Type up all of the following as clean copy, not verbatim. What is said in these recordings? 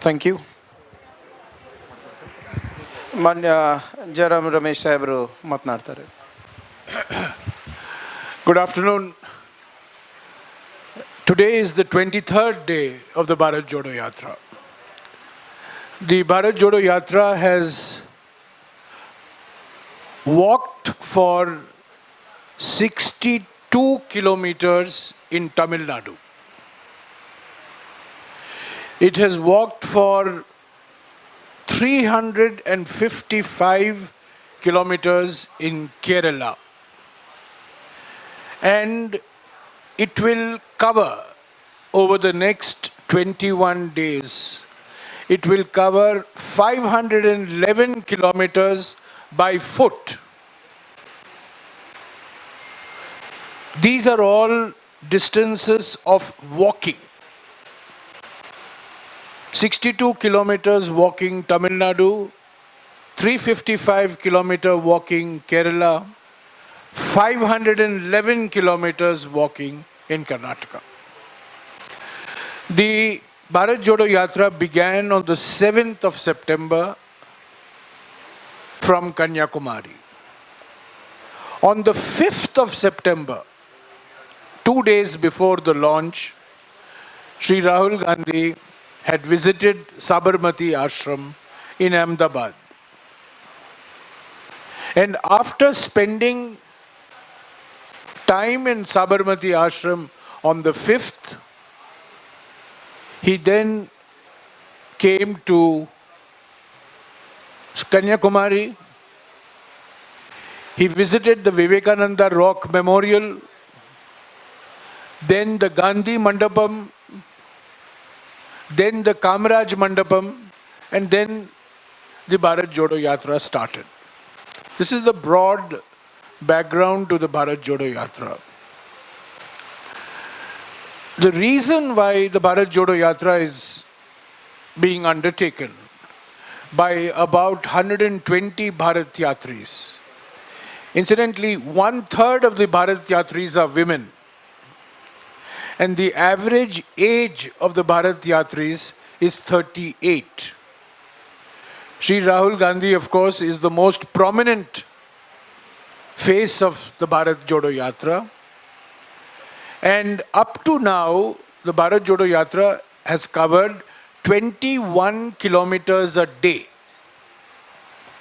Thank you. ಮಾನ್ಯ ಜಯರಾಮ್ ರಮೇಶ್ ಸಾಹೇಬರು ಮಾತನಾಡ್ತಾರೆ. Good afternoon. Today is the 23rd day of the Bharat Jodo Yatra. The Bharat Jodo Yatra has walked for 62 kilometers in Tamil Nadu. It has walked for 355 kilometers in Kerala. And it will cover over the next 21 days. It will cover 511 kilometers by foot. These are all distances of walking. 62 kilometers walking Tamil Nadu, 355 kilometer walking Kerala, 511 kilometers walking in Karnataka. The Bharat Jodo Yatra began on the 7th of September from Kanyakumari. On the 5th of September, 2 days before the launch, Sri Rahul Gandhi had visited Sabarmati Ashram in Ahmedabad. And after spending time in Sabarmati Ashram on the 5th, he then came to Kanyakumari. He visited the Vivekananda Rock Memorial, then the Gandhi Mandapam, then the Kamaraj Mandapam, and then the Bharat Jodo Yatra started. This is the broad background to the Bharat Jodo Yatra. The reason why the Bharat Jodo Yatra is being undertaken by about 120 Bharat Yatris. Incidentally, 1/3 of the Bharat Yatris are women. And the average age of the Bharat Yatris is 38. Sri Rahul Gandhi, of course, is the most prominent face of the Bharat Jodo Yatra. And up to now, the Bharat Jodo Yatra has covered 21 kilometers a day.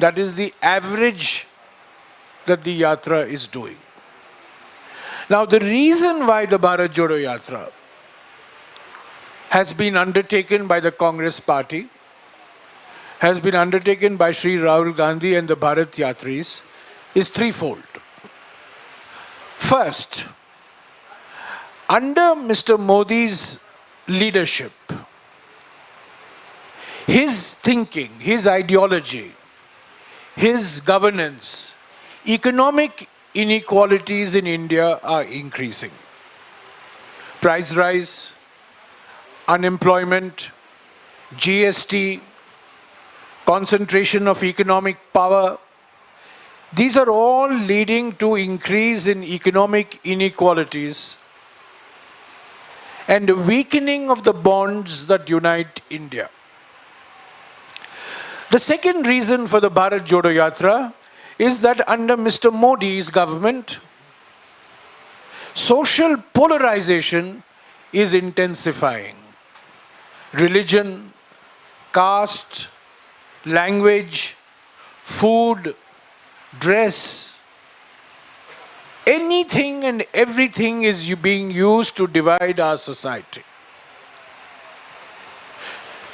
That is the average that the Yatra is doing. Now, the reason why the Bharat Jodo Yatra has been undertaken by the Congress Party, has been undertaken by Sri Rahul Gandhi and the Bharat Yatris, is threefold. First, under Mr. Modi's leadership, his thinking, his ideology, his governance, economic inequalities in India are increasing. Price rise, unemployment, GST, concentration of economic power, these are all leading to increase in economic inequalities and a weakening of the bonds that unite India. The second reason for the Bharat Jodo Yatra is that under Mr. Modi's government, social polarization is intensifying. Religion, caste, language, food, dress, anything and everything is being used to divide our society.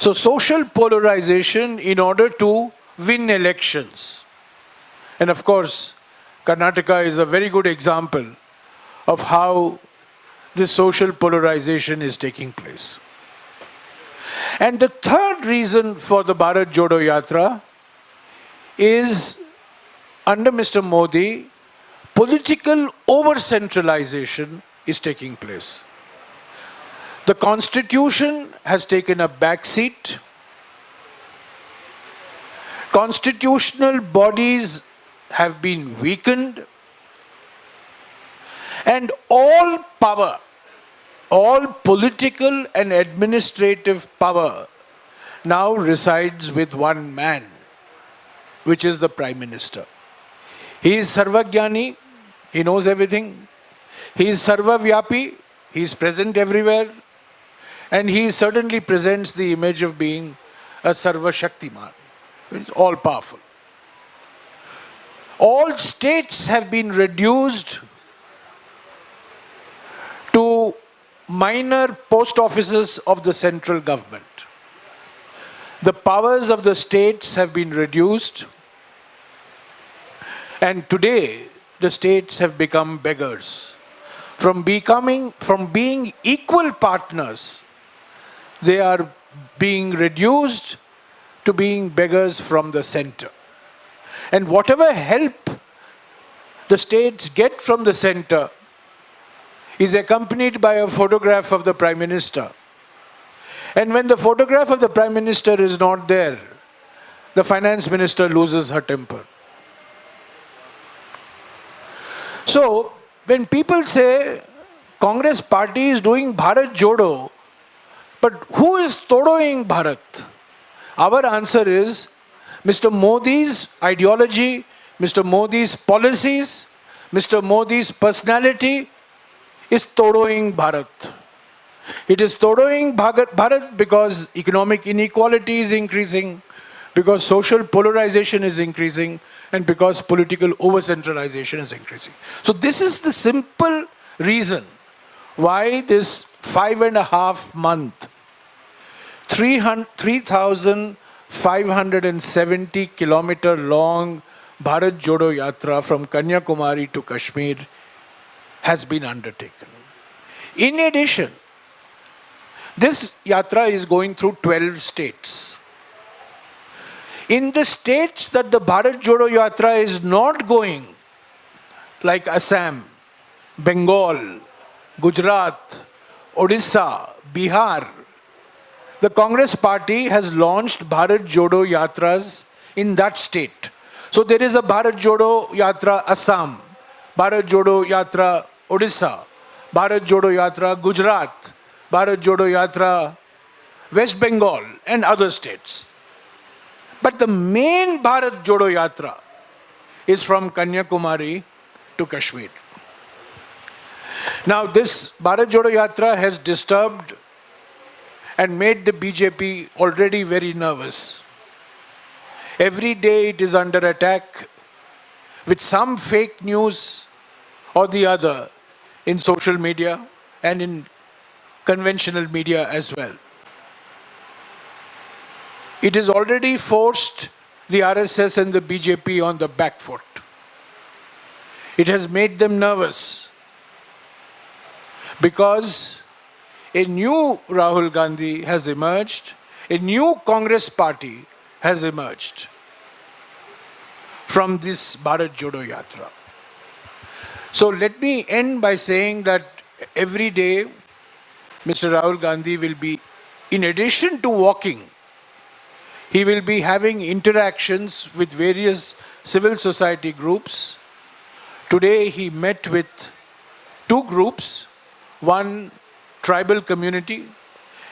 So social polarization in order to win elections. And of course, Karnataka is a very good example of how this social polarization is taking place. And the third reason for the Bharat Jodo Yatra is, under Mr. Modi, political over-centralization is taking place. The constitution has taken a back seat. Constitutional bodies have been weakened, and all power, all political and administrative power now resides with one man, which is the Prime Minister. He is Sarvagyani, he knows everything. He is Sarvavyapi, he is present everywhere. And he certainly presents the image of being a Sarva Shaktiman, all powerful. All states have been reduced to minor post offices of the central government. The powers of the states have been reduced, and today the states have become beggars. From being equal partners, they are being reduced to being beggars from the center. And whatever help the states get from the center is accompanied by a photograph of the Prime Minister. And when the photograph of the Prime Minister is not there, the Finance Minister loses her temper. So, when people say Congress party is doing Bharat Jodo, but who is todoing Bharat? Our answer is Mr. Modi's ideology, Mr. Modi's policies, Mr. Modi's personality is todoing Bharat. It is todoing Bharat because economic inequality is increasing, because social polarization is increasing, and because political over-centralization is increasing. So this is the simple reason why this 5.5 month, 3,570 kilometer long Bharat Jodo Yatra from Kanyakumari to Kashmir has been undertaken. In addition, this yatra is going through 12 states. In the states that the Bharat Jodo Yatra is not going, like Assam, Bengal, Gujarat, Odisha, Bihar, the Congress party has launched Bharat Jodo Yatras in that state. So there is a Bharat Jodo Yatra Assam, Bharat Jodo Yatra Odisha, Bharat Jodo Yatra Gujarat, Bharat Jodo Yatra West Bengal and other states. But the main Bharat Jodo Yatra is from Kanyakumari to Kashmir. Now this Bharat Jodo Yatra has disturbed and made the BJP already very nervous. Every day it is under attack with some fake news or the other in social media and in conventional media as well. It has already forced the RSS and the BJP on the back foot. It has made them nervous because a new Rahul Gandhi has emerged, a new Congress party has emerged from this Bharat Jodo Yatra. So let me end by saying that every day Mr. Rahul Gandhi will be, in addition to walking, he will be having interactions with various civil society groups. Today he met with two groups, one tribal community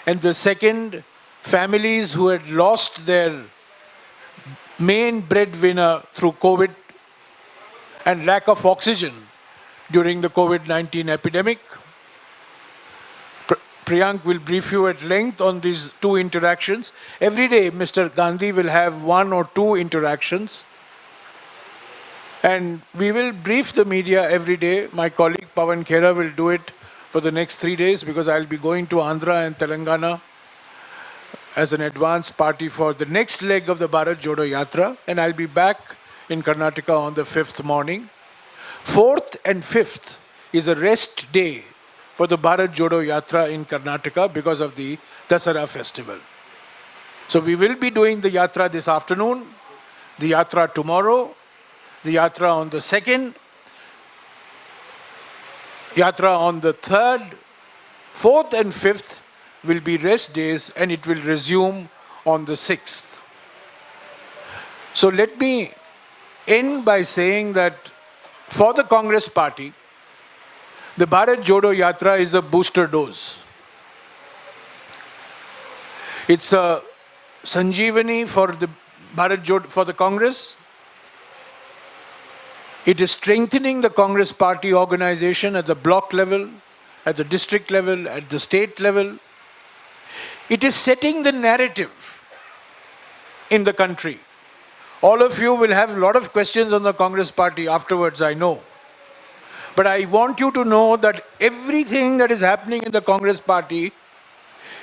and the second families who had lost their main breadwinner through COVID and lack of oxygen during the COVID-19 epidemic. Priyank will brief you at length on these two interactions. Every day, Mr. Gandhi will have one or two interactions. And we will brief the media every day. My colleague Pawan Khera will do it for the next 3 days because I'll be going to Andhra and Telangana as an advance party for the next leg of the Bharat Jodo Yatra. And I'll be back in Karnataka on the 5th morning. 4th and 5th is a rest day for the Bharat Jodo Yatra in Karnataka because of the Dasara festival. So we will be doing the Yatra this afternoon, the Yatra tomorrow, the Yatra on the 2nd, Yatra on the 3rd, 4th and 5th will be rest days and it will resume on the 6th. So let me end by saying that for the Congress party, the Bharat Jodo Yatra is a booster dose. It's a Sanjeevani for the Bharat Jodo, for the Congress. It is strengthening the Congress party organization at the block level, at the district level, at the state level. It is setting the narrative in the country. All of you will have a lot of questions on the Congress party afterwards, I know. But I want you to know that everything that is happening in the Congress party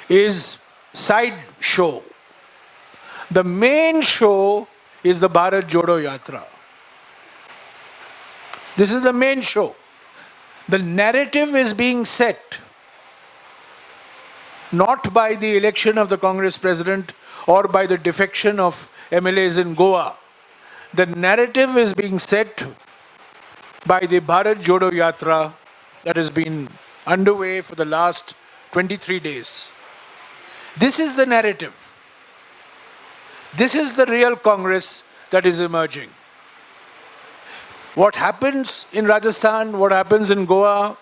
is side show. The main show is the Bharat Jodo Yatra. This is the main show. The narrative is being set not by the election of the Congress president or by the defection of MLAs in Goa. The narrative is being set by the Bharat Jodo Yatra that has been underway for the last 23 days. This is the narrative. This is the real Congress that is emerging. What happens in Rajasthan, what happens in Goa,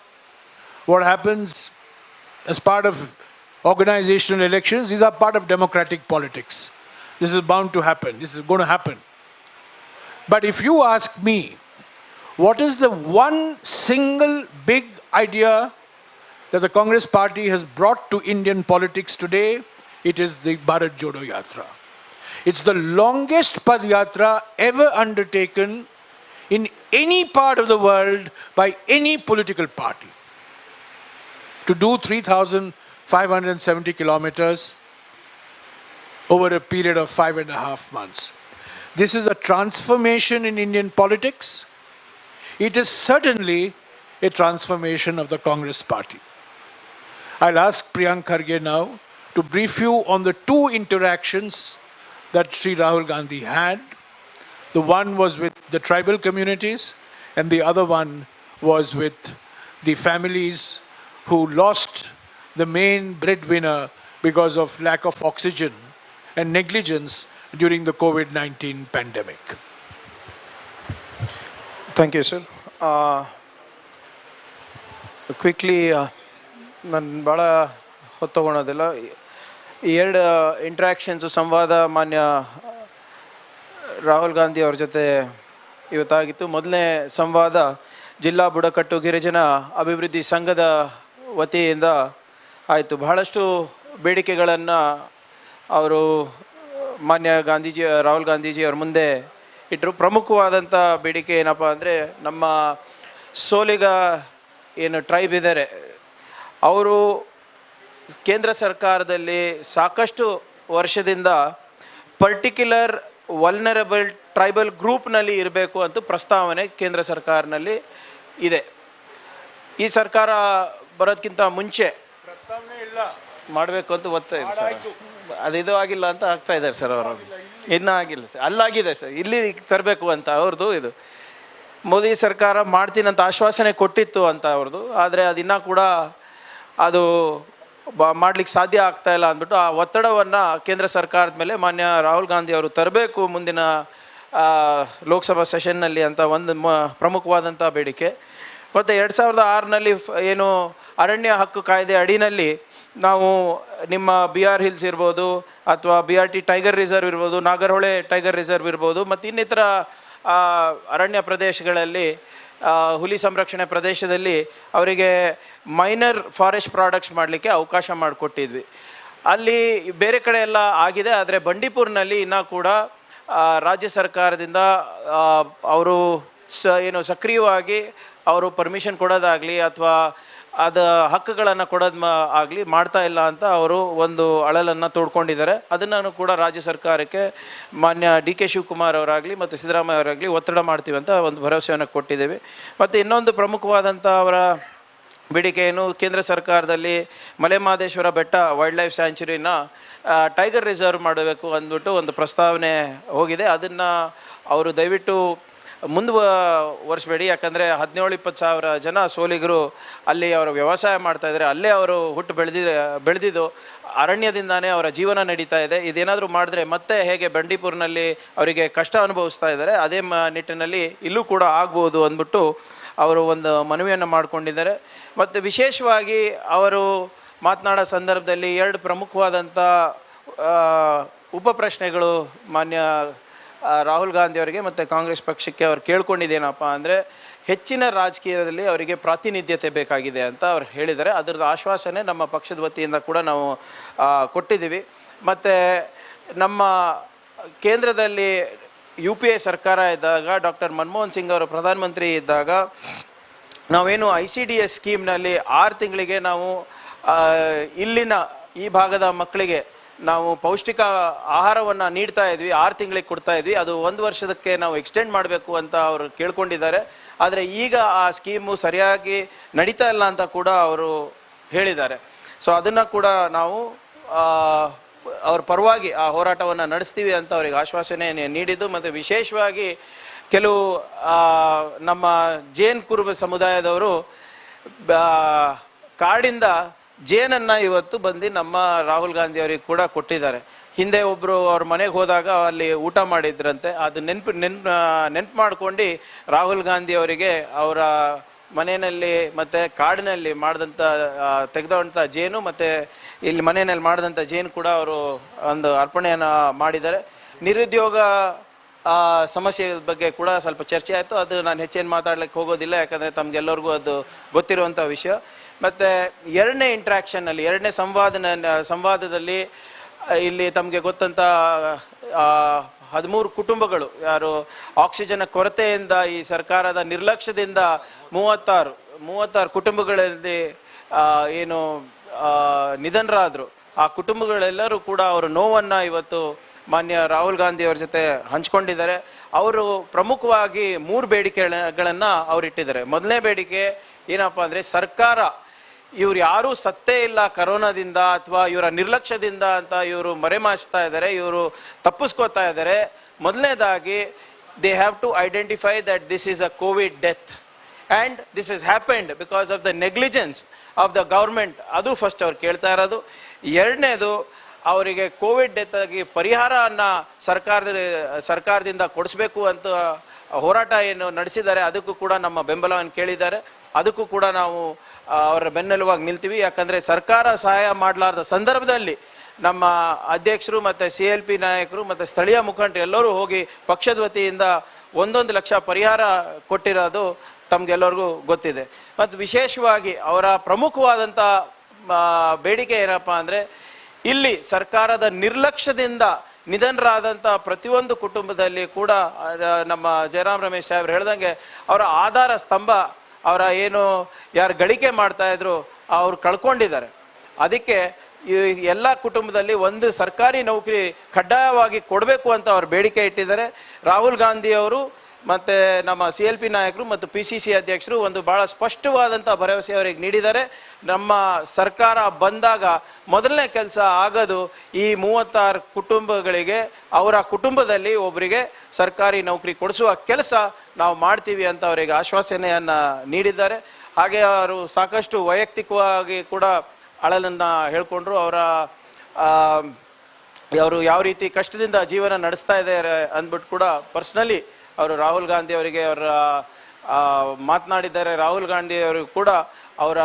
what happens as part of organizational elections, these are part of democratic politics. This is bound to happen. This is going to happen. But if you ask me, what is the one single big idea that the Congress party has brought to Indian politics today? It is the Bharat Jodo Yatra. It's the longest Padyatra ever undertaken in any part of the world by any political party. To do 3,570 kilometers over a period of 5.5 months. This is a transformation in Indian politics. It is certainly a transformation of the Congress party. I'll ask Priyank Kharge now to brief you on the two interactions that Sri Rahul Gandhi had. The one was with the tribal communities and the other one was with the families who lost the main breadwinner because of lack of oxygen and negligence during the COVID-19 pandemic. Thank you, sir. Quickly ನಾನು ಭಾಳ ಹೊತ್ತೊಗೊಳೋದಿಲ್ಲ. ಈ ಎರಡು ಇಂಟ್ರ್ಯಾಕ್ಷನ್ಸು ಸಂವಾದ ಮಾನ್ಯ ರಾಹುಲ್ ಗಾಂಧಿ ಅವ್ರ ಜೊತೆ ಇವತ್ತಾಗಿತ್ತು. ಮೊದಲನೇ ಸಂವಾದ ಜಿಲ್ಲಾ ಬುಡಕಟ್ಟು ಗಿರಿಜನ ಅಭಿವೃದ್ಧಿ ಸಂಘದ ವತಿಯಿಂದ ಆಯಿತು. ಬಹಳಷ್ಟು ಬೇಡಿಕೆಗಳನ್ನು ಅವರು ಮಾನ್ಯ ರಾಹುಲ್ ಗಾಂಧೀಜಿ ಅವ್ರ ಮುಂದೆ ಇಟ್ಟರು. ಪ್ರಮುಖವಾದಂಥ ಬೇಡಿಕೆ ಏನಪ್ಪ ಅಂದರೆ, ನಮ್ಮ ಸೋಲಿಗ ಏನು ಟ್ರೈಬ್ ಇದ್ದಾರೆ ಅವರು ಕೇಂದ್ರ ಸರ್ಕಾರದಲ್ಲಿ ಸಾಕಷ್ಟು ವರ್ಷದಿಂದ ಪರ್ಟಿಕ್ಯುಲರ್ ವಲ್ನರಬಲ್ ಟ್ರೈಬಲ್ ಗ್ರೂಪ್ನಲ್ಲಿ ಇರಬೇಕು ಅಂತ ಪ್ರಸ್ತಾವನೆ ಕೇಂದ್ರ ಸರ್ಕಾರನಲ್ಲಿ ಇದೆ. ಈ ಸರ್ಕಾರ ಬರೋದಕ್ಕಿಂತ ಮುಂಚೆ ಪ್ರಸ್ತಾವನೆ ಇಲ್ಲ ಮಾಡಬೇಕು ಅಂತ ಒತ್ತಾ ಇದೆ ಸರ್. ಅದು ಆಗಿಲ್ಲ ಅಂತ ಆಗ್ತಾ ಇದ್ದಾರೆ ಸರ್ ಅವರು. ಇನ್ನೂ ಆಗಿಲ್ಲ ಸರ್, ಅಲ್ಲಾಗಿದೆ ಸರ್, ಇಲ್ಲಿ ತರಬೇಕು ಅಂತ ಅವ್ರದ್ದು. ಇದು ಮೋದಿ ಸರ್ಕಾರ ಮಾಡ್ತೀನಂತ ಆಶ್ವಾಸನೆ ಕೊಟ್ಟಿತ್ತು ಅಂತ ಅವ್ರದ್ದು. ಆದರೆ ಅದಿನ್ನೂ ಕೂಡ ಅದು ಮಾಡಲಿಕ್ಕೆ ಸಾಧ್ಯ ಆಗ್ತಾ ಇಲ್ಲ ಅಂದ್ಬಿಟ್ಟು ಆ ಒತ್ತಡವನ್ನು ಕೇಂದ್ರ ಸರ್ಕಾರದ ಮೇಲೆ ಮಾನ್ಯ ರಾಹುಲ್ ಗಾಂಧಿ ಅವರು ತರಬೇಕು ಮುಂದಿನ ಲೋಕಸಭಾ ಸೆಷನ್ನಲ್ಲಿ ಅಂತ ಒಂದು ಪ್ರಮುಖವಾದಂಥ ಬೇಡಿಕೆ. ಮತ್ತು 2006ನಲ್ಲಿ ಏನು ಅರಣ್ಯ ಹಕ್ಕು ಕಾಯ್ದೆ ಅಡಿನಲ್ಲಿ ನಾವು ನಿಮ್ಮ BR ಹಿಲ್ಸ್ ಇರ್ಬೋದು ಅಥವಾ BRT ಟೈಗರ್ ರಿಸರ್ವ್ ಇರ್ಬೋದು, ನಾಗರಹೊಳೆ ಟೈಗರ್ ರಿಸರ್ವ್ ಇರ್ಬೋದು ಮತ್ತು ಇನ್ನಿತರ ಅರಣ್ಯ ಪ್ರದೇಶಗಳಲ್ಲಿ ಹುಲಿ ಸಂರಕ್ಷಣೆ ಪ್ರದೇಶದಲ್ಲಿ ಅವರಿಗೆ ಮೈನರ್ ಫಾರೆಸ್ಟ್ ಪ್ರಾಡಕ್ಟ್ಸ್ ಮಾಡಲಿಕ್ಕೆ ಅವಕಾಶ ಮಾಡಿಕೊಟ್ಟಿದ್ವಿ. ಅಲ್ಲಿ ಬೇರೆ ಕಡೆ ಎಲ್ಲ ಆಗಿದೆ, ಆದರೆ ಬಂಡೀಪುರ್ನಲ್ಲಿ ಇನ್ನೂ ಕೂಡ ರಾಜ್ಯ ಸರ್ಕಾರದಿಂದ ಅವರು ಏನು ಸಕ್ರಿಯವಾಗಿ ಅವರು ಪರ್ಮಿಷನ್ ಕೊಡೋದಾಗಲಿ ಅಥವಾ ಅದು ಹಕ್ಕುಗಳನ್ನು ಕೊಡೋದು ಆಗಲಿ ಮಾಡ್ತಾ ಇಲ್ಲ ಅಂತ ಅವರು ಒಂದು ಅಳಲನ್ನು ತೋಡ್ಕೊಂಡಿದ್ದಾರೆ. ಅದನ್ನು ಕೂಡ ರಾಜ್ಯ ಸರ್ಕಾರಕ್ಕೆ ಮಾನ್ಯ DK ಶಿವಕುಮಾರ್ ಅವರಾಗಲಿ ಮತ್ತು ಸಿದ್ದರಾಮಯ್ಯ ಅವರಾಗಲಿ ಒತ್ತಡ ಮಾಡ್ತೀವಿ ಅಂತ ಒಂದು ಭರವಸೆಯನ್ನು ಕೊಟ್ಟಿದ್ದೇವೆ. ಮತ್ತು ಇನ್ನೊಂದು ಪ್ರಮುಖವಾದಂಥ ಅವರ ಬೇಡಿಕೆ ಏನು, ಕೇಂದ್ರ ಸರ್ಕಾರದಲ್ಲಿ ಮಲೆಮಹದೇಶ್ವರ ಬೆಟ್ಟ ವೈಲ್ಡ್ ಲೈಫ್ ಸ್ಯಾಂಚುರಿನ ಟೈಗರ್ ರಿಸರ್ವ್ ಮಾಡಬೇಕು ಅಂದ್ಬಿಟ್ಟು ಒಂದು ಪ್ರಸ್ತಾವನೆ ಹೋಗಿದೆ. ಅದನ್ನು ಅವರು ದಯವಿಟ್ಟು ಮುಂದುವರಿಸಬೇಡಿ. ಯಾಕಂದರೆ 17-20 ಸಾವಿರ ಜನ ಸೋಲಿಗರು ಅಲ್ಲಿ ಅವರು ವ್ಯವಸಾಯ ಮಾಡ್ತಾಯಿದ್ದಾರೆ, ಅಲ್ಲೇ ಅವರು ಹುಟ್ಟು ಬೆಳೆದಿದ್ದು ಅರಣ್ಯದಿಂದಾನೇ ಅವರ ಜೀವನ ನಡೀತಾ ಇದೆ. ಇದೇನಾದರೂ ಮಾಡಿದ್ರೆ ಮತ್ತೆ ಹೇಗೆ ಬಂಡೀಪುರ್ನಲ್ಲಿ ಅವರಿಗೆ ಕಷ್ಟ ಅನುಭವಿಸ್ತಾ ಇದ್ದಾರೆ ಅದೇ ನಿಟ್ಟಿನಲ್ಲಿ ಇಲ್ಲೂ ಕೂಡ ಆಗ್ಬೋದು ಅಂದ್ಬಿಟ್ಟು ಅವರು ಒಂದು ಮನವಿಯನ್ನು ಮಾಡಿಕೊಂಡಿದ್ದಾರೆ. ಮತ್ತು ವಿಶೇಷವಾಗಿ ಅವರು ಮಾತನಾಡೋ ಸಂದರ್ಭದಲ್ಲಿ ಎರಡು ಪ್ರಮುಖವಾದಂಥ ಉಪ ಪ್ರಶ್ನೆಗಳು ಮಾನ್ಯ ರಾಹುಲ್ ಗಾಂಧಿ ಅವರಿಗೆ ಮತ್ತು ಕಾಂಗ್ರೆಸ್ ಪಕ್ಷಕ್ಕೆ ಅವ್ರು ಕೇಳ್ಕೊಂಡಿದ್ದೇನಪ್ಪ ಅಂದರೆ ಹೆಚ್ಚಿನ ರಾಜಕೀಯದಲ್ಲಿ ಅವರಿಗೆ ಪ್ರಾತಿನಿಧ್ಯತೆ ಬೇಕಾಗಿದೆ ಅಂತ ಅವ್ರು ಹೇಳಿದ್ದಾರೆ. ಅದರದ್ದು ಆಶ್ವಾಸನೆ ನಮ್ಮ ಪಕ್ಷದ ವತಿಯಿಂದ ಕೂಡ ನಾವು ಕೊಟ್ಟಿದ್ದೀವಿ. ಮತ್ತು ನಮ್ಮ ಕೇಂದ್ರದಲ್ಲಿ UPA ಸರ್ಕಾರ ಇದ್ದಾಗ ಡಾಕ್ಟರ್ ಮನಮೋಹನ್ ಸಿಂಗ್ ಅವರು ಪ್ರಧಾನಮಂತ್ರಿ ಇದ್ದಾಗ ನಾವೇನು ICDS ಸ್ಕೀಮ್ನಲ್ಲಿ 6 ತಿಂಗಳಿಗೆ ನಾವು ಇಲ್ಲಿನ ಈ ಭಾಗದ ಮಕ್ಕಳಿಗೆ ನಾವು ಪೌಷ್ಟಿಕ ಆಹಾರವನ್ನು ನೀಡ್ತಾ ಇದ್ವಿ, 6 ತಿಂಗಳಿಗೆ ಕೊಡ್ತಾ ಇದ್ವಿ. ಅದು 1 ವರ್ಷಕ್ಕೆ ನಾವು ಎಕ್ಸ್ಟೆಂಡ್ ಮಾಡಬೇಕು ಅಂತ ಅವರು ಕೇಳ್ಕೊಂಡಿದ್ದಾರೆ. ಆದರೆ ಈಗ ಆ ಸ್ಕೀಮು ಸರಿಯಾಗಿ ನಡೀತಾ ಇಲ್ಲ ಅಂತ ಕೂಡ ಅವರು ಹೇಳಿದ್ದಾರೆ. ಸೊ ಅದನ್ನು ಕೂಡ ನಾವು ಅವ್ರ ಪರವಾಗಿ ಆ ಹೋರಾಟವನ್ನು ನಡೆಸ್ತೀವಿ ಅಂತ ಅವ್ರಿಗೆ ಆಶ್ವಾಸನೆ ನೀಡಿದ್ದು. ಮತ್ತು ವಿಶೇಷವಾಗಿ ಕೆಲವು ನಮ್ಮ ಜೇನ್ ಕುರುಬ ಸಮುದಾಯದವರು ಕಾಡಿಂದ ಜೇನನ್ನು ಇವತ್ತು ಬಂದು ನಮ್ಮ ರಾಹುಲ್ ಗಾಂಧಿ ಅವರಿಗೆ ಕೂಡ ಕೊಟ್ಟಿದ್ದಾರೆ. ಹಿಂದೆ ಒಬ್ಬರು ಅವ್ರ ಮನೆಗೆ ಹೋದಾಗ ಅಲ್ಲಿ ಊಟ ಮಾಡಿದ್ರಂತೆ. ಅದು ನೆನ್ಪು ಮಾಡ್ಕೊಂಡು ರಾಹುಲ್ ಗಾಂಧಿ ಅವರಿಗೆ ಅವರ ಮನೆಯಲ್ಲಿ ಮತ್ತು ಕಾಡಿನಲ್ಲಿ ಮಾಡಿದಂಥ ತೆಗೆದಂಥ ಜೇನು ಮತ್ತು ಇಲ್ಲಿ ಮನೆಯಲ್ಲಿ ಮಾಡಿದಂಥ ಜೇನು ಕೂಡ ಅವರು ಒಂದು ಅರ್ಪಣೆಯನ್ನು ಮಾಡಿದ್ದಾರೆ. ನಿರುದ್ಯೋಗ ಸಮಸ್ಯೆ ಬಗ್ಗೆ ಕೂಡ ಸ್ವಲ್ಪ ಚರ್ಚೆ ಆಯಿತು. ಅದು ನಾನು ಹೆಚ್ಚೇನು ಮಾತಾಡ್ಲಿಕ್ಕೆ ಹೋಗೋದಿಲ್ಲ, ಯಾಕಂದರೆ ತಮಗೆಲ್ಲರಿಗೂ ಅದು ಗೊತ್ತಿರುವಂಥ ವಿಷಯ. ಮತ್ತು ಎರಡನೇ ಇಂಟ್ರ್ಯಾಕ್ಷನ್ನಲ್ಲಿ, ಎರಡನೇ ಸಂವಾದದಲ್ಲಿ ಇಲ್ಲಿ ತಮಗೆ ಗೊತ್ತಂತ 13 ಕುಟುಂಬಗಳು ಯಾರು ಆಕ್ಸಿಜನ್ ಕೊರತೆಯಿಂದ ಈ ಸರ್ಕಾರದ ನಿರ್ಲಕ್ಷ್ಯದಿಂದ 36 ಕುಟುಂಬಗಳಲ್ಲಿ ಏನು ನಿಧನರಾದರು. ಆ ಕುಟುಂಬಗಳೆಲ್ಲರೂ ಕೂಡ ಅವರ ನೋವನ್ನು ಇವತ್ತು ಮಾನ್ಯ ರಾಹುಲ್ ಗಾಂಧಿ ಅವ್ರ ಜೊತೆ ಹಂಚ್ಕೊಂಡಿದ್ದಾರೆ. ಅವರು ಪ್ರಮುಖವಾಗಿ 3 ಬೇಡಿಕೆಗಳನ್ನು ಅವರು ಇಟ್ಟಿದ್ದಾರೆ. ಮೊದಲನೇ ಬೇಡಿಕೆ ಏನಪ್ಪ ಅಂದರೆ, ಸರ್ಕಾರ ಇವ್ರು ಯಾರೂ ಸತ್ತೇ ಇಲ್ಲ ಕರೋನಾದಿಂದ ಅಥವಾ ಇವರ ನಿರ್ಲಕ್ಷ್ಯದಿಂದ ಅಂತ ಇವರು ಮರೆಮಾಚ್ತಾ ಇದ್ದಾರೆ, ಇವರು ತಪ್ಪಿಸ್ಕೋತಾ ಇದ್ದಾರೆ. ಮೊದಲನೇದಾಗಿ they have to identify that this is a Covid death and this is happened because of the negligence of the government. ಅದು ಫಸ್ಟ್ ಅವ್ರು ಕೇಳ್ತಾ ಇರೋದು. ಎರಡನೇದು, ಅವರಿಗೆ ಕೋವಿಡ್ ಡೆತ್ ಆಗಿ ಪರಿಹಾರವನ್ನು ಸರ್ಕಾರದಿಂದ ಕೊಡಿಸ್ಬೇಕು ಅಂತ ಹೋರಾಟ ಏನು ನಡೆಸಿದ್ದಾರೆ, ಅದಕ್ಕೂ ಕೂಡ ನಮ್ಮ ಬೆಂಬಲವನ್ನು ಕೇಳಿದ್ದಾರೆ. ಅದಕ್ಕೂ ಕೂಡ ನಾವು ಅವರ ಬೆನ್ನೆಲುವಾಗಿ ನಿಲ್ತೀವಿ. ಯಾಕಂದರೆ ಸರ್ಕಾರ ಸಹಾಯ ಮಾಡಲಾರ್ದ ಸಂದರ್ಭದಲ್ಲಿ ನಮ್ಮ ಅಧ್ಯಕ್ಷರು ಮತ್ತು CLP ನಾಯಕರು ಮತ್ತು ಸ್ಥಳೀಯ ಮುಖಂಡರು ಎಲ್ಲರೂ ಹೋಗಿ ಪಕ್ಷದ ವತಿಯಿಂದ 1 ಲಕ್ಷ ಪರಿಹಾರ ಕೊಟ್ಟಿರೋದು ತಮಗೆಲ್ಲರಿಗೂ ಗೊತ್ತಿದೆ. ಮತ್ತು ವಿಶೇಷವಾಗಿ ಅವರ ಪ್ರಮುಖವಾದಂಥ ಬೇಡಿಕೆ ಏನಪ್ಪ ಅಂದರೆ, ಇಲ್ಲಿ ಸರ್ಕಾರದ ನಿರ್ಲಕ್ಷ್ಯದಿಂದ ನಿಧನರಾದಂಥ ಪ್ರತಿಯೊಂದು ಕುಟುಂಬದಲ್ಲಿ ಕೂಡ ನಮ್ಮ ಜಯರಾಮ್ ರಮೇಶ್ ಸಾಹೇಬ್ರು ಹೇಳ್ದಂಗೆ ಅವರ ಆಧಾರ ಸ್ತಂಭ, ಅವರ ಏನು ಯಾರು ಗಳಿಕೆ ಮಾಡ್ತಾಯಿದ್ರು ಅವ್ರು ಕಳ್ಕೊಂಡಿದ್ದಾರೆ. ಅದಕ್ಕೆ ಈ ಎಲ್ಲ ಕುಟುಂಬದಲ್ಲಿ ಒಂದು ಸರ್ಕಾರಿ ನೌಕರಿ ಕಡ್ಡಾಯವಾಗಿ ಕೊಡಬೇಕು ಅಂತ ಅವ್ರು ಬೇಡಿಕೆ ಇಟ್ಟಿದ್ದಾರೆ. ರಾಹುಲ್ ಗಾಂಧಿ ಅವರು ಮತ್ತು ನಮ್ಮ CLP ನಾಯಕರು ಮತ್ತು PCC ಅಧ್ಯಕ್ಷರು ಒಂದು ಭಾಳ ಸ್ಪಷ್ಟವಾದಂಥ ಭರವಸೆ ಅವರಿಗೆ ನೀಡಿದ್ದಾರೆ. ನಮ್ಮ ಸರ್ಕಾರ ಬಂದಾಗ ಮೊದಲನೇ ಕೆಲಸ ಆಗೋದು ಈ 36 ಕುಟುಂಬಗಳಿಗೆ ಅವರ ಕುಟುಂಬದಲ್ಲಿ ಒಬ್ಬರಿಗೆ ಸರ್ಕಾರಿ ನೌಕರಿ ಕೊಡಿಸುವ ಕೆಲಸ ನಾವು ಮಾಡ್ತೀವಿ ಅಂತ ಅವರಿಗೆ ಆಶ್ವಾಸನೆಯನ್ನು ನೀಡಿದ್ದಾರೆ. ಹಾಗೆ ಅವರು ಸಾಕಷ್ಟು ವೈಯಕ್ತಿಕವಾಗಿ ಕೂಡ ಅಳಲನ್ನು ಹೇಳ್ಕೊಂಡ್ರು. ಅವರು ಯಾವ ರೀತಿ ಕಷ್ಟದಿಂದ ಜೀವನ ನಡೆಸ್ತಾ ಇದ್ದಾರೆ ಅಂದ್ಬಿಟ್ಟು ಕೂಡ ಪರ್ಸ್ನಲಿ ಅವರು ರಾಹುಲ್ ಗಾಂಧಿ ಅವರಿಗೆ ಮಾತನಾಡಿದ್ದಾರೆ. ರಾಹುಲ್ ಗಾಂಧಿ ಅವರು ಕೂಡ ಅವರ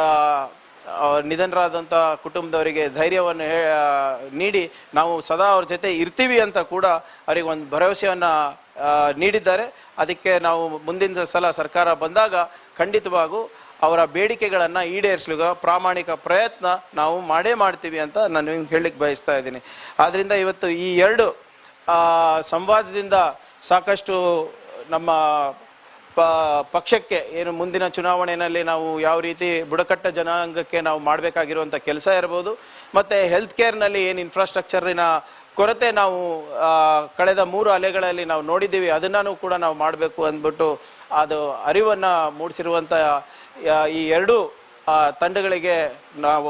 ನಿಧನರಾದಂಥ ಕುಟುಂಬದವರಿಗೆ ಧೈರ್ಯವನ್ನು ನೀಡಿ ನಾವು ಸದಾ ಅವ್ರ ಜೊತೆ ಇರ್ತೀವಿ ಅಂತ ಕೂಡ ಅವರಿಗೆ ಒಂದು ಭರವಸೆಯನ್ನು ನೀಡಿದ್ದಾರೆ. ಅದಕ್ಕೆ ನಾವು ಮುಂದಿನ ಸಲ ಸರ್ಕಾರ ಬಂದಾಗ ಖಂಡಿತವಾಗೂ ಅವರ ಬೇಡಿಕೆಗಳನ್ನು ಈಡೇರಿಸಲು ಪ್ರಾಮಾಣಿಕ ಪ್ರಯತ್ನ ನಾವು ಮಾಡ್ತೀವಿ ಅಂತ ನಾನು ಹೇಳಲಿಕ್ಕೆ ಬಯಸ್ತಾ ಇದ್ದೀನಿ. ಆದ್ದರಿಂದ ಇವತ್ತು ಈ 2 ಸಂವಾದದಿಂದ ಸಾಕಷ್ಟು ನಮ್ಮ ಪಕ್ಷಕ್ಕೆ ಏನು ಮುಂದಿನ ಚುನಾವಣೆಯಲ್ಲಿ ನಾವು ಯಾವ ರೀತಿ ಬುಡಕಟ್ಟ ಜನಾಂಗಕ್ಕೆ ನಾವು ಮಾಡಬೇಕಾಗಿರುವಂಥ ಕೆಲಸ ಇರ್ಬೋದು, ಮತ್ತು ಹೆಲ್ತ್ ಕೇರ್ನಲ್ಲಿ ಏನು ಇನ್ಫ್ರಾಸ್ಟ್ರಕ್ಚರಿನ ಕೊರತೆ ನಾವು ಕಳೆದ 3 ಅಲೆಗಳಲ್ಲಿ ನಾವು ನೋಡಿದ್ದೀವಿ, ಅದನ್ನು ಕೂಡ ನಾವು ಮಾಡಬೇಕು ಅಂದ್ಬಿಟ್ಟು ಅದು ಅರಿವನ್ನು ಮೂಡಿಸಿರುವಂಥ ಈ 2 ತಂಡಗಳಿಗೆ ನಾವು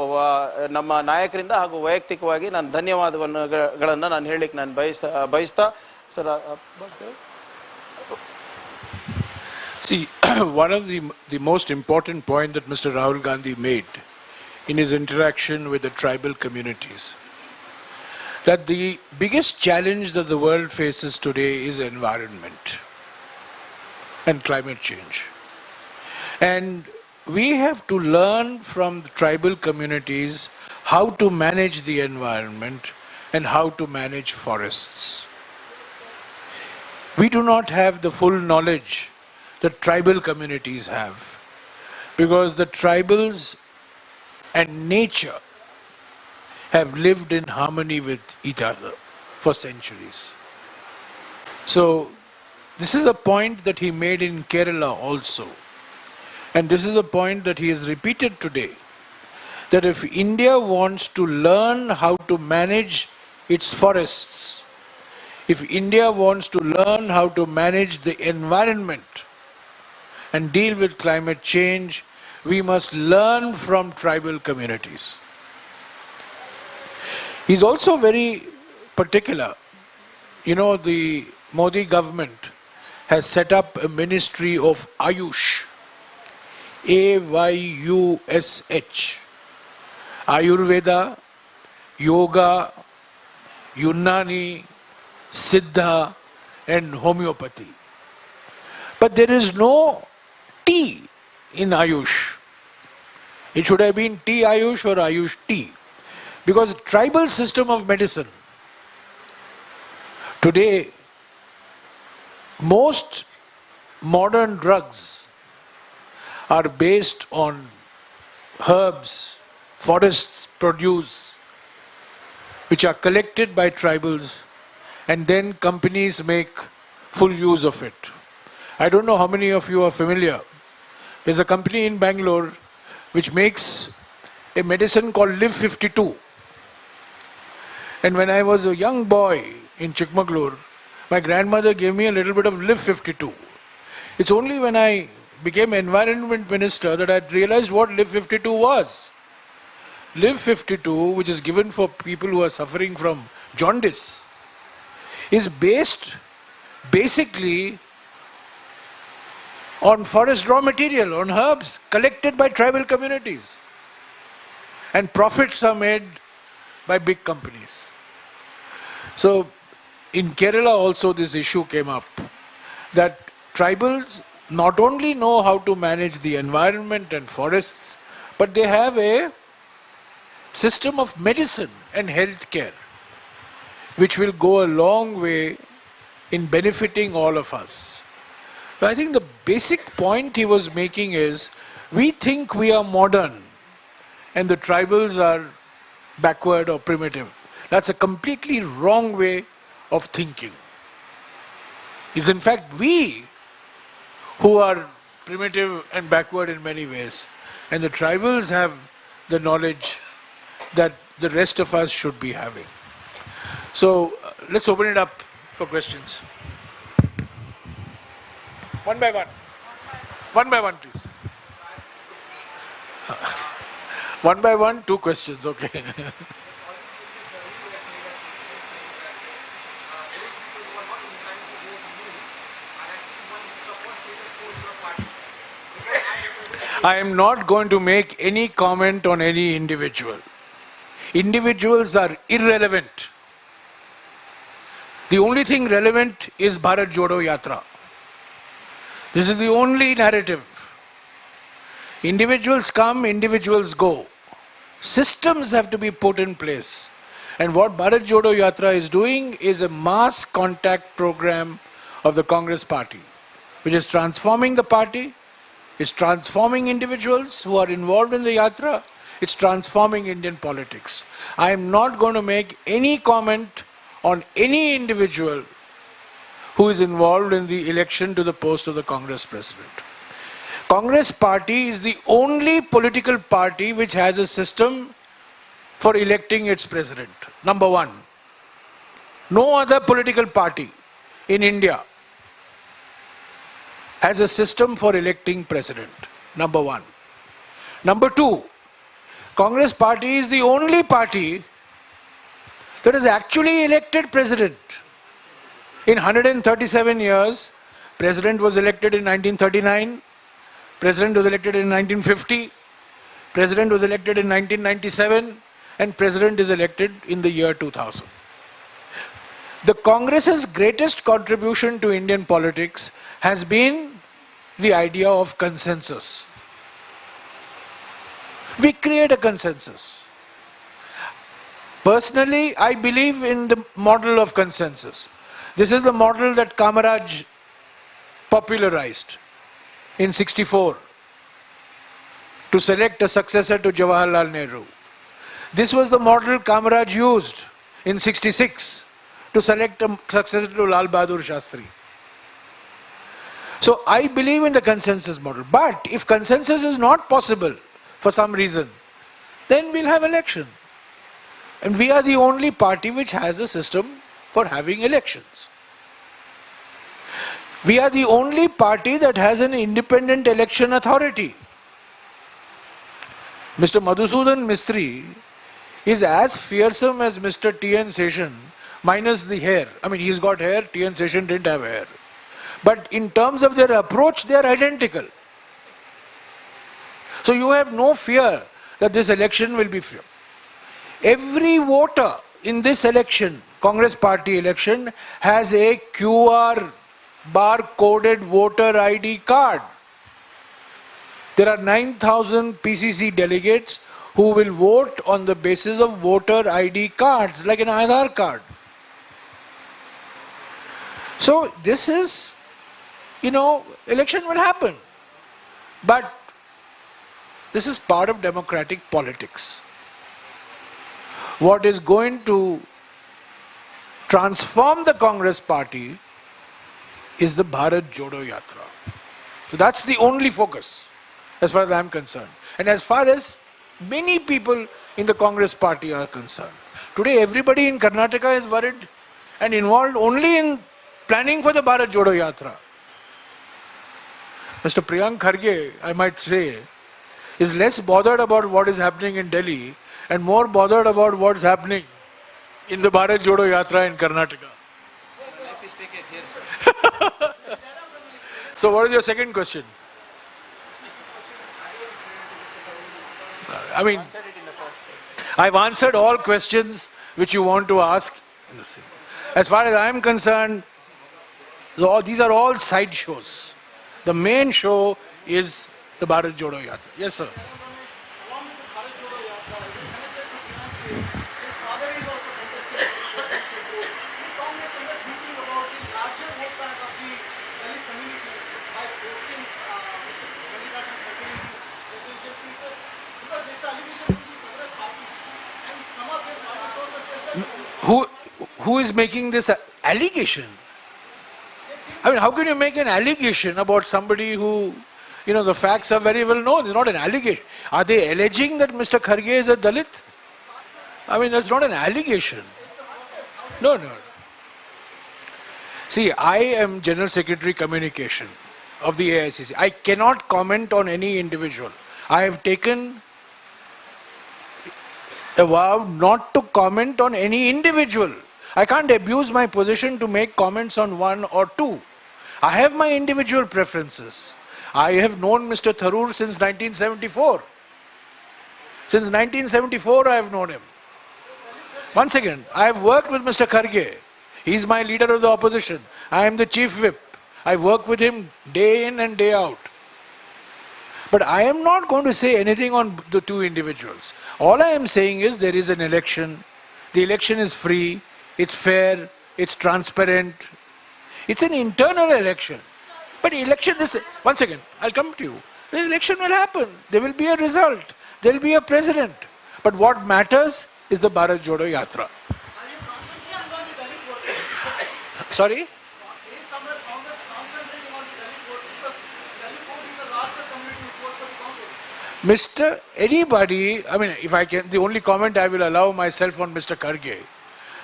ನಮ್ಮ ನಾಯಕರಿಂದ ಹಾಗೂ ವೈಯಕ್ತಿಕವಾಗಿ ನಾನು ಧನ್ಯವಾದಗಳನ್ನು ನಾನು ಹೇಳಲಿಕ್ಕೆ ನಾನು ಬಯಸ್ತಾ sir. See, one of the most important point that Mr. Rahul Gandhi made in his interaction with the tribal communities, that the biggest challenge that the world faces today is environment and climate change. And we have to learn from the tribal communities how to manage the environment and how to manage forests. We do not have the full knowledge that tribal communities have, because the tribals and nature have lived in harmony with each other for centuries. So, this is a point that he made in Kerala also. And this is a point that he has repeated today. That if India wants to learn how to manage its forests, if India wants to learn how to manage the environment and deal with climate change, we must learn from tribal communities. He's also very particular. You know, the Modi government has set up a ministry of Ayush. Ayush. Ayurveda, Yoga, Unani, Siddha and Homeopathy. But there is no T in Ayush. It should have been T Ayush or Ayush T. Because tribal system of medicine, today, most modern drugs are based on herbs, forests produce, which are collected by tribals, and then companies make full use of it. I don't know how many of you are familiar. There's a company in Bangalore which makes a medicine called Live 52. And when I was a young boy in Chikmagalur, my grandmother gave me a little bit of Live 52. It's only when I became Environment Minister that I realized what Live 52 was. Live 52, which is given for people who are suffering from jaundice, is based basically on forest raw material, on herbs collected by tribal communities. And profits are made by big companies. So, in Kerala also this issue came up, that tribals not only know how to manage the environment and forests, but they have a system of medicine and health care, which will go a long way in benefiting all of us. So I think the basic point he was making is, we think we are modern and the tribals are backward or primitive. That's a completely wrong way of thinking. It's in fact we who are primitive and backward in many ways. And the tribals have the knowledge that the rest of us should be having. So let's open it up for questions. One by one. One by one, please. One by one, 2 questions, okay. I am not going to make any comment on any individual. Individuals are irrelevant. The only thing relevant is Bharat Jodo Yatra. This is the only narrative. Individuals come, individuals go. Systems have to be put in place. And what Bharat Jodo Yatra is doing is a mass contact program of the Congress party, which is transforming the party, is transforming individuals who are involved in the Yatra, it's transforming Indian politics. I am not going to make any comment on any individual who is involved in the election to the post of the Congress president. Congress party is the only political party which has a system for electing its president. Number one. No other political party in India has a system for electing president. Number one. Number two, Congress party is the only party that has actually elected president. In 137 years, president was elected in 1939, president was elected in 1950, president was elected in 1997, and president is elected in the year 2000. The Congress's greatest contribution to Indian politics has been the idea of consensus. We create a consensus. Personally, I believe in the model of consensus. This is the model that Kamaraj popularized in 64 to select a successor to Jawaharlal Nehru. This was the model Kamaraj used in 66 to select a successor to Lal Bahadur Shastri. So I believe in the consensus model. But if consensus is not possible for some reason, then we'll have election. And we are the only party which has a system for having elections. We are the only party that has an independent election authority. Mr. Madhusudan Mistry is as fearsome as Mr. T.N. Seshan, minus the hair. I mean, he's got hair, T.N. Seshan didn't have hair. But in terms of their approach, they are identical. So you have no fear that this election will be fair. Every voter in this election, Congress party election, has a QR bar-coded voter ID card. There are 9,000 PCC delegates who will vote on the basis of voter ID cards, like an Aadhaar card. So this is, election will happen. But this is part of democratic politics. What is going to transform the Congress party is the Bharat Jodo Yatra. So that's the only focus, as far as I am concerned. And as far as many people in the Congress party are concerned. Today everybody in Karnataka is worried and involved only in planning for the Bharat Jodo Yatra. Mr. Priyank Kharge, I might say, is less bothered about what is happening in Delhi and more bothered about what's happening in the Bharat Jodo Yatra in Karnataka. So what is your second question? I mean, I've answered all questions which you want to ask. As far as I am concerned, these are all side shows. The main show is the Bharat Jodo Yatra. Yes, sir. Along with the Bharat Jodo Yatra, it is connected to financial. His father is also contesting the presidential vote. Is Congress ever thinking about the larger vote bank of the Dalit community by posting Mr. Mallikaran Kharge in the presidential seat? Because it's allegation from the several parties. And some of their party sources says that... Who is making this allegation? I mean, how can you make an allegation about somebody who, the facts are very well known? It's not an allegation. Are they alleging that Mr. Kharge is a Dalit? I mean, that's not an allegation. No. See, I am General Secretary Communication of the AICC. I cannot comment on any individual. I have taken a vow not to comment on any individual. I can't abuse my position to make comments on one or two. I have my individual preferences. I have known Mr. Tharoor since 1974. Since 1974 I have known him. Once again, I have worked with Mr. Kharge. He is my leader of the opposition. I am the chief whip. I work with him day in and day out. But I am not going to say anything on the two individuals. All I am saying is there is an election. The election is free. It's fair. It's transparent. It's an internal election. But election is... Once again, I'll come to you. The election will happen. There will be a result. There will be a president. But what matters is the Bharat Jodo Yatra. Are you concentrating on the Dalit votes? Sorry? Is somewhere Congress concentrating on the Dalit votes? Because Dalit vote is the larger community which votes for the Congress. Anybody, I mean, if I can, the only comment I will allow myself on Mr. Kharge.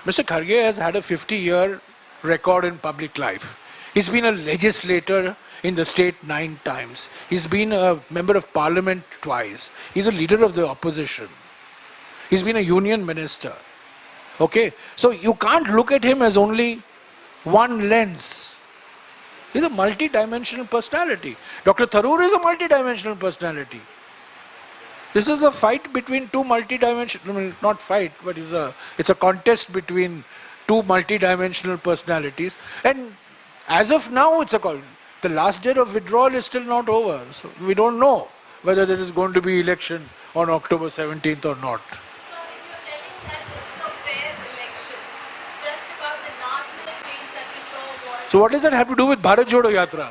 Mr. Kharge has had a 50-year record in public life. He's been a legislator in the state 9 times. He's been a member of parliament twice. He's a leader of the opposition. He's been a union minister. Okay? So you can't look at him as only one lens. He's a multi-dimensional personality. Dr. Tharoor is a multi-dimensional personality. This is a fight between two multi-dimensional, I mean, not fight, but it's a contest between two multi-dimensional personalities. And as of now, the last date of withdrawal is still not over. So we don't know whether there is going to be election on October 17th or not. So if you're telling that the So what does that have to do with Bharat Jodo Yatra?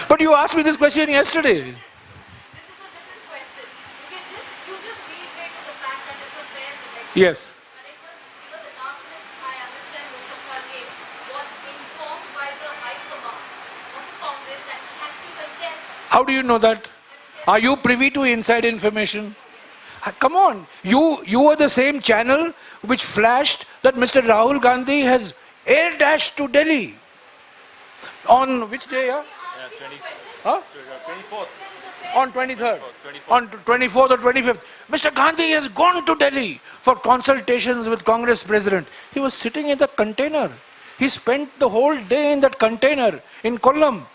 But you asked me this question yesterday. This is a different question. You just reiterated the fact that it's a fair election. Yes. But it was, the last minute, I understand Mr. Kharge was informed by the High Command of the Congress that he has to contest. How do you know that? Are you privy to inside information? Come on. You were the same channel which flashed that Mr. Rahul Gandhi has air dashed to Delhi. On which day, yeah? Huh? 24th. On 23rd. On 24th or 25th. Mr. Gandhi has gone to Delhi for consultations with Congress President. He was sitting in the container. He spent the whole day in that container in Kollam.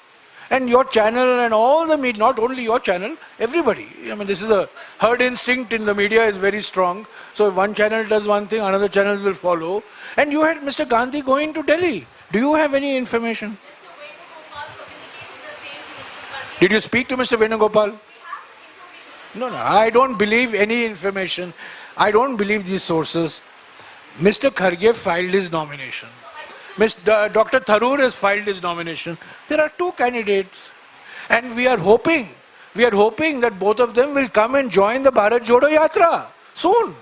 And your channel and all the media, not only your channel, everybody. I mean, this is a herd instinct in the media is very strong. So if one channel does one thing, another channels will follow. And you had Mr. Gandhi going to Delhi. Do you have any information? Did you speak to Mr. Venugopal? No, I don't believe any information. I don't believe these sources. Mr. Kharge filed his nomination. Dr. Tharoor has filed his nomination. There are two candidates. And we are hoping that both of them will come and join the Bharat Jodo Yatra soon. Jairam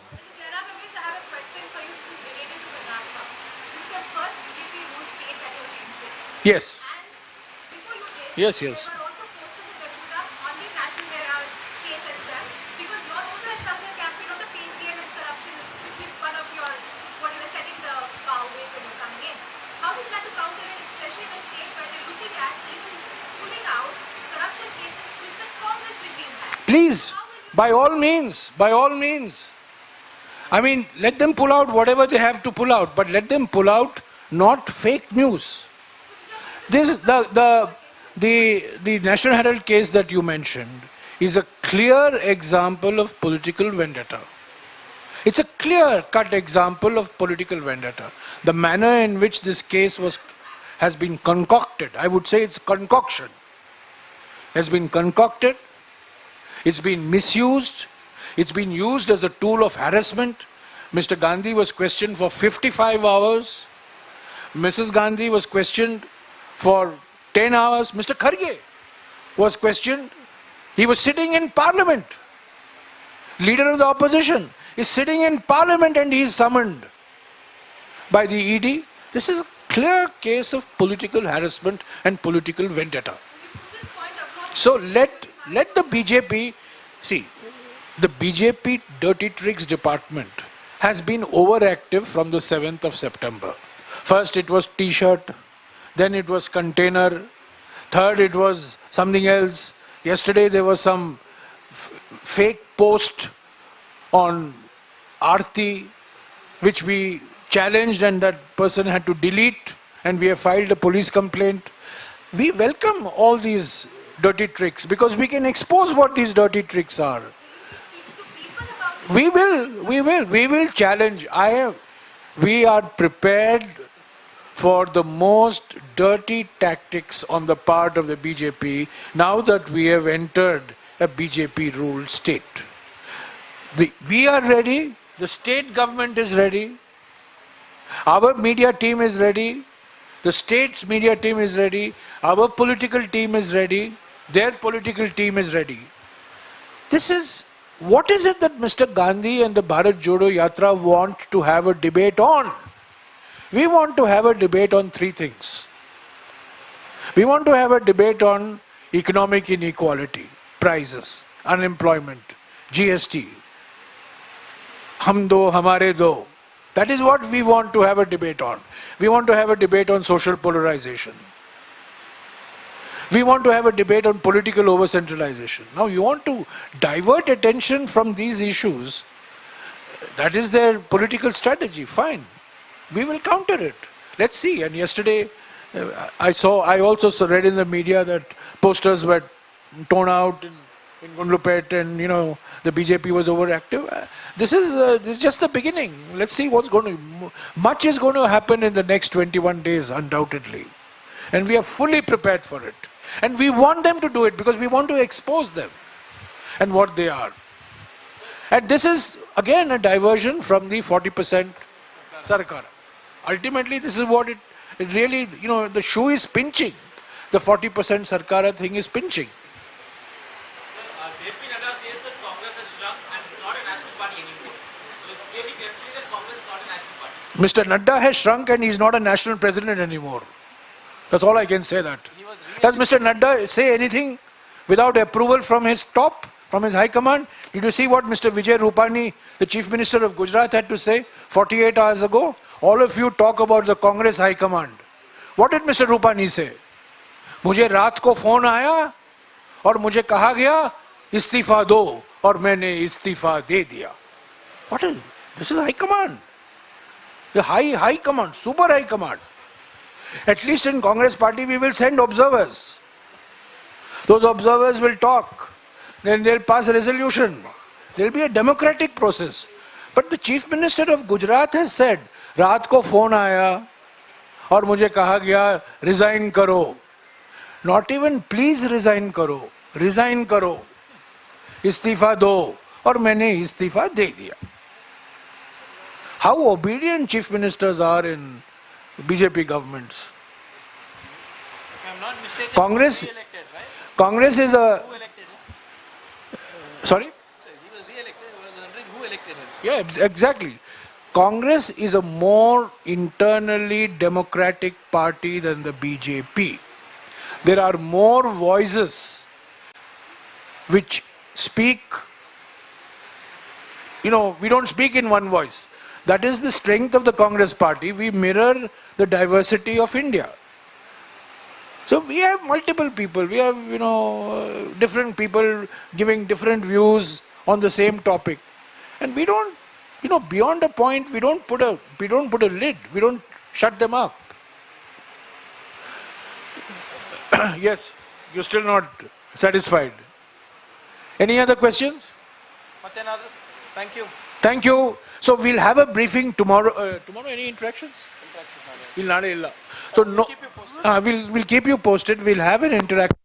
Ramesh, I have a question for you related to Karnataka. This is the first BJP rule state that you changed it. Yes. And before you did, Yes. there were also posters in Garuda on the National Herald case as well. Because you also had started a campaign on the PCM and corruption, which is one of your, what you were setting the bow with when you're coming in. How do you plan to counter it, especially in a state where they're looking at even pulling out corruption cases which the Congress regime had? Please, by all means. I mean, let them pull out whatever they have to pull out, but let them pull out not fake news. This the National Herald case that you mentioned is a clear example of political vendetta. It's a clear-cut example of political vendetta. The manner in which this case has been concocted, I would say it's concoction, has been concocted, it's been misused, it's been used as a tool of harassment. Mr. Gandhi was questioned for 55 hours. Mrs. Gandhi was questioned for 10 hours. Mr. Kharge was questioned. He was sitting in parliament. Leader of the opposition is sitting in parliament and he is summoned by the ED. This is a clear case of political harassment and political vendetta. So let the BJP, see, the BJP dirty tricks department has been overactive from the 7th of September. First it was T-shirt, then it was container, third it was something else. Yesterday there was some fake post on Aarti, which we challenged and that person had to delete and we have filed a police complaint. We welcome all these dirty tricks because we can expose what these dirty tricks are. We will challenge. We are prepared for the most dirty tactics on the part of the BJP now that we have entered a BJP-ruled state. We are ready. The state government is ready. Our media team is ready. The state's media team is ready. Our political team is ready. Their political team is ready. What is it that Mr. Gandhi and the Bharat Jodo Yatra want to have a debate on? We want to have a debate on three things. We want to have a debate on economic inequality, prices, unemployment, GST, hum do, hamare do. That is what we want to have a debate on. We want to have a debate on social polarization. We want to have a debate on political over-centralization. Now you want to divert attention from these issues. That is their political strategy. Fine. We will counter it. Let's see. And yesterday, I also read in the media that posters were torn out in Gundlupet and, the BJP was overactive. This is just the beginning. Let's see much is going to happen in the next 21 days, undoubtedly. And we are fully prepared for it. And we want them to do it because we want to expose them and what they are. And this is, again, a diversion from the 40% Sarkar. Ultimately, this is what it really, the shoe is pinching. The 40% Sarkara thing is pinching. JP Nadda says that Congress has shrunk and it's not a national party anymore. So it's clearly demonstrating that Congress is not a national party. Mr. Nadda has shrunk and he's not a national president anymore. That's all I can say that. Does Mr. Nadda say anything without approval from his top, from his high command? Did you see what Mr. Vijay Rupani, the Chief Minister of Gujarat, had to say 48 hours ago? All of you talk about the Congress high command. What did Mr. Rupani say? मुझे रात को phone आया और मुझे कहा गया इस्तीफा दो और मैंने इस्तीफा दे दिया. What is this? Is high command. The high command, super high command. At least in Congress party we will send observers. Those observers will talk. Then they'll pass a resolution. There'll be a democratic process. But the Chief Minister of Gujarat has said, रात को phone आया और मुझे कहा गया resign करो. Not even please resign करो. Resign करो. इस्तीफा दो और मैंने इस्तीफा दे दिया. How obedient chief ministers are in BJP governments. If I'm not mistaken, Congress, he was re-elected, right? Congress is a, Who elected him? sorry? So he was re-elected. I was wondering who elected him. Yeah, exactly. Congress is a more internally democratic party than the BJP. There are more voices which speak, we don't speak in one voice. That is the strength of the Congress party. We mirror the diversity of India. So we have multiple people. We have, different people giving different views on the same topic. And we don't, beyond a point, we don't put a lid. We don't shut them up. Yes, you're still not satisfied. Any other questions? Thank you. Thank you. So we'll have a briefing tomorrow. Tomorrow, any interactions? We'll not. So no, we'll keep you posted. We'll have an interaction.